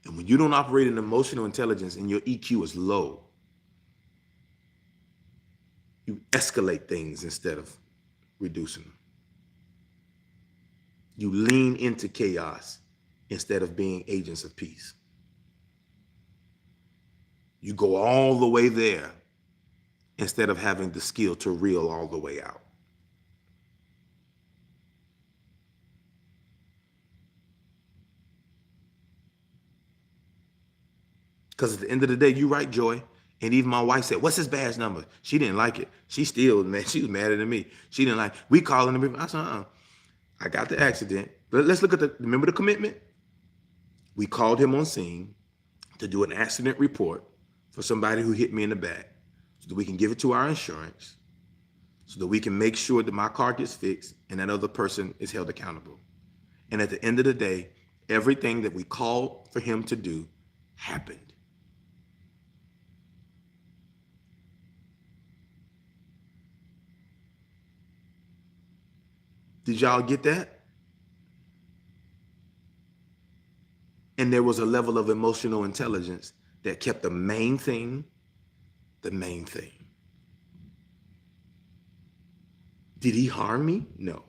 And when you don't operate in emotional intelligence and your EQ is low, you escalate things instead of reducing them. You lean into chaos instead of being agents of peace. You go all the way there instead of having the skill to reel all the way out. Because at the end of the day, you're right, Joy. And even my wife said, "What's his badge number?" She didn't like it. She still, man, she was madder than me. She didn't like, we calling him. I said, I got the accident. But let's look at remember the commitment? We called him on scene to do an accident report for somebody who hit me in the back, so that we can give it to our insurance, so that we can make sure that my car gets fixed and that other person is held accountable. And at the end of the day, everything that we called for him to do happened. Did y'all get that? And there was a level of emotional intelligence that kept the main thing the main thing. Did he harm me? No.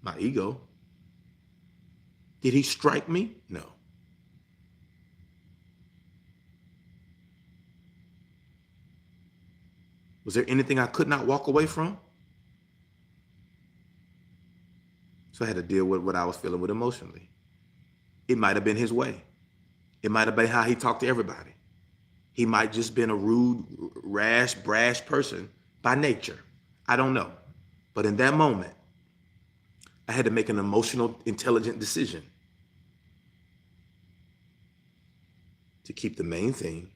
My ego. Did he strike me? No. Was there anything I could not walk away from? So I had to deal with what I was feeling with emotionally. It might have been his way. It might have been how he talked to everybody. He might just been a rude, rash, brash person by nature. I don't know. But in that moment, I had to make an emotional, intelligent decision to keep the main thing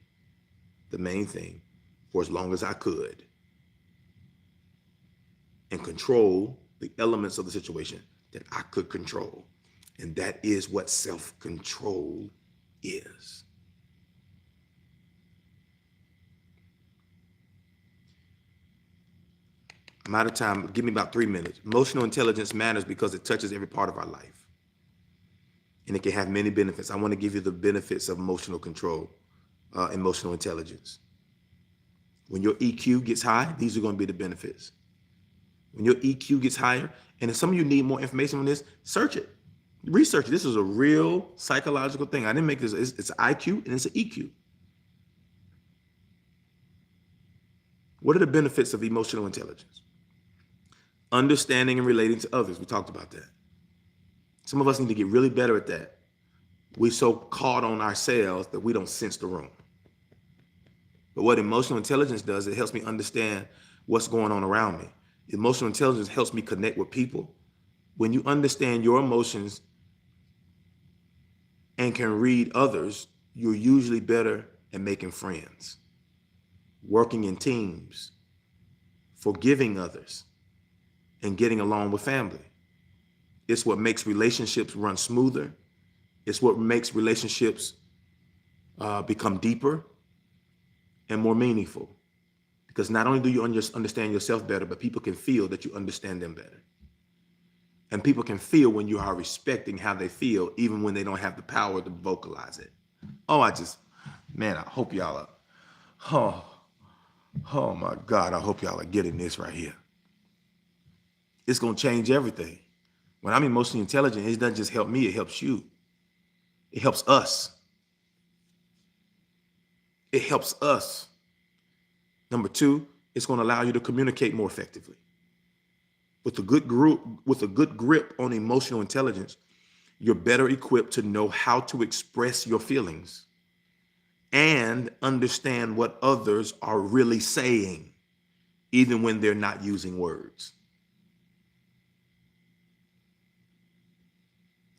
for as long as I could, and control the elements of the situation that I could control. And that is what self-control is. I'm out of time. Give me about 3 minutes. Emotional intelligence matters because it touches every part of our life. And it can have many benefits. I want to give you the benefits of emotional control, emotional intelligence. When your EQ gets high, these are going to be the benefits. When your EQ gets higher, and if some of you need more information on this, search it. Research it. This is a real psychological thing. I didn't make this. It's IQ and it's an EQ. What are the benefits of emotional intelligence? Understanding and relating to others. We talked about that. Some of us need to get really better at that. We're so caught on ourselves that we don't sense the room. But what emotional intelligence does, it helps me understand what's going on around me. Emotional intelligence helps me connect with people. When you understand your emotions and can read others, you're usually better at making friends, working in teams, forgiving others, and getting along with family. It's what makes relationships run smoother. It's what makes relationships become deeper and more meaningful. Because not only do you understand yourself better, but people can feel that you understand them better. And people can feel when you are respecting how they feel, even when they don't have the power to vocalize it. Oh, I hope y'all are, oh my God, I hope y'all are getting this right here. It's going to change everything. When I'm emotionally intelligent, it doesn't just help me, it helps you. It helps us. It helps us. Number two, it's going to allow you to communicate more effectively. With a good grip on emotional intelligence, you're better equipped to know how to express your feelings and understand what others are really saying, even when they're not using words.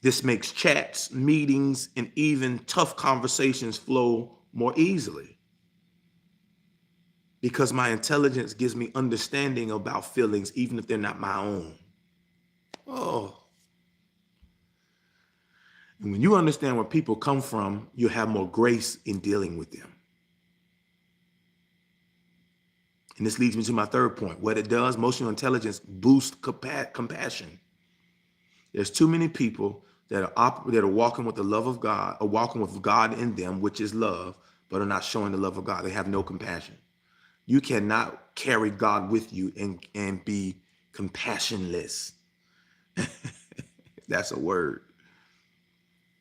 This makes chats, meetings, and even tough conversations flow more easily because my intelligence gives me understanding about feelings, even if they're not my own. Oh. And when you understand where people come from, you have more grace in dealing with them. And this leads me to my third point. What it does, emotional intelligence boosts compassion. There's too many people that are walking with the love of God, or walking with God in them, which is love, but are not showing the love of God. They have no compassion. You cannot carry God with you and be compassionless. That's a word.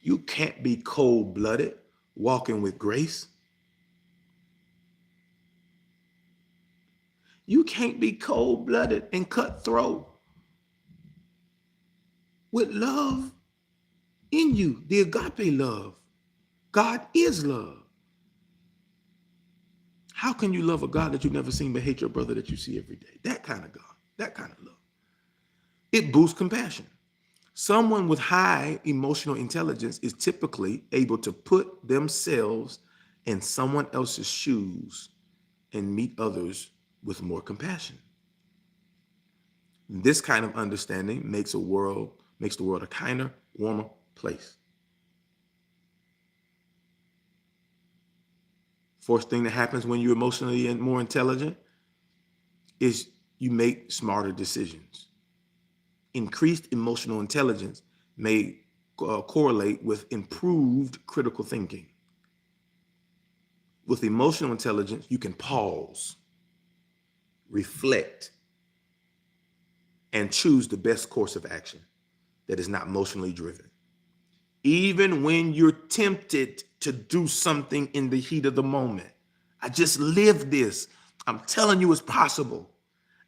You can't be cold-blooded, walking with grace. You can't be cold-blooded and cutthroat with love in you, the agape love. God is love. How can you love a God that you've never seen but hate your brother that you see every day? That kind of God, that kind of love. It boosts compassion. Someone with high emotional intelligence is typically able to put themselves in someone else's shoes and meet others with more compassion. This kind of understanding makes the world a kinder, warmer place. Fourth thing that happens when you're emotionally and more intelligent is you make smarter decisions. Increased emotional intelligence may correlate with improved critical thinking. With emotional intelligence, you can pause, reflect, and choose the best course of action that is not emotionally driven. Even when you're tempted to do something in the heat of the moment. I just lived this. I'm telling you it's possible.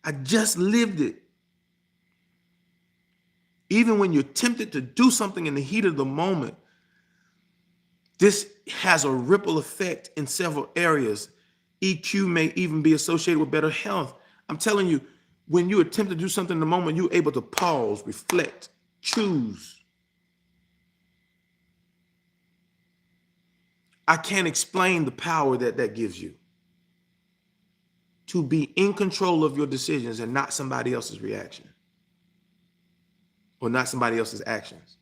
I just lived it. Even when you're tempted to do something in the heat of the moment, this has a ripple effect in several areas. EQ may even be associated with better health. I'm telling you, when you attempt to do something in the moment, you're able to pause, reflect, choose. I can't explain the power that gives you to be in control of your decisions and not somebody else's reaction or not somebody else's actions.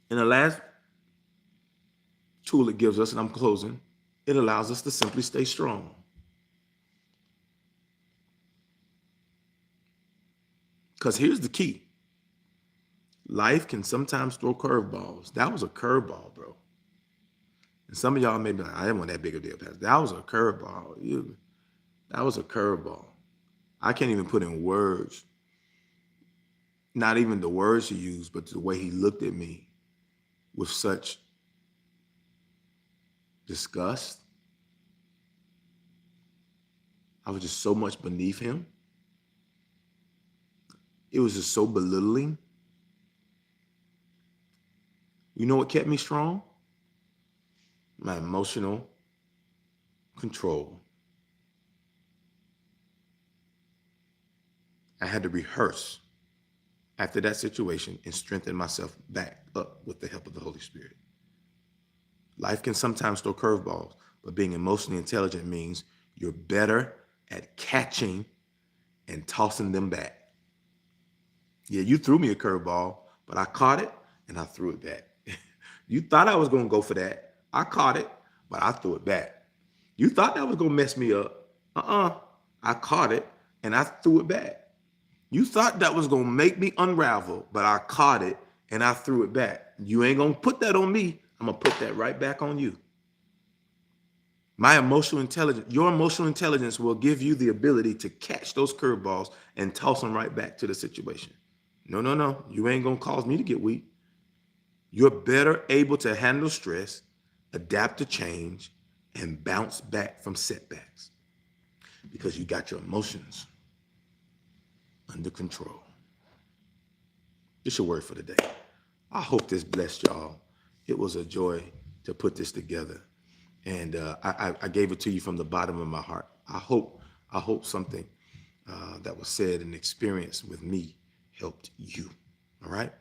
And the last tool it gives us, and I'm closing, it allows us to simply stay strong. Because here's the key. Life can sometimes throw curveballs. That was a curveball, bro. And some of y'all may be like, I didn't want that big of a deal, Pastor. That was a curveball. That was a curveball. I can't even put in words, not even the words he used, but the way he looked at me with such disgust. I was just so much beneath him. It was just so belittling. You know what kept me strong? My emotional control. I had to rehearse after that situation and strengthen myself back up with the help of the Holy Spirit. Life can sometimes throw curveballs, but being emotionally intelligent means you're better at catching and tossing them back. Yeah, you threw me a curveball, but I caught it and I threw it back. You thought I was going to go for that. I caught it, but I threw it back. You thought that was going to mess me up. I caught it and I threw it back. You thought that was going to make me unravel, but I caught it and I threw it back. You ain't going to put that on me. I'm going to put that right back on you. My emotional intelligence, your emotional intelligence will give you the ability to catch those curveballs and toss them right back to the situation. No. You ain't going to cause me to get weak. You're better able to handle stress, adapt to change, and bounce back from setbacks because you got your emotions under control. It's your word for the day. I hope this blessed y'all. It was a joy to put this together. And I gave it to you from the bottom of my heart. I hope something that was said and experienced with me helped you. All right?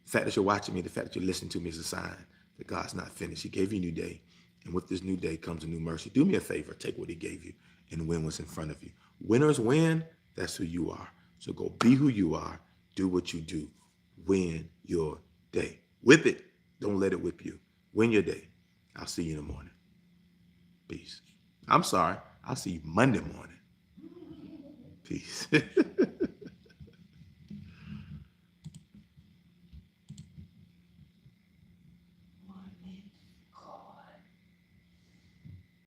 The fact that you're watching me, the fact that you're listening to me is a sign that God's not finished. He gave you a new day. And with this new day comes a new mercy. Do me a favor. Take what he gave you and win what's in front of you. Winners win. That's who you are. So go be who you are. Do what you do. Win your day. Whip it. Don't let it whip you. Win your day. I'll see you in the morning. Peace. I'm sorry. I'll see you Monday morning. Peace.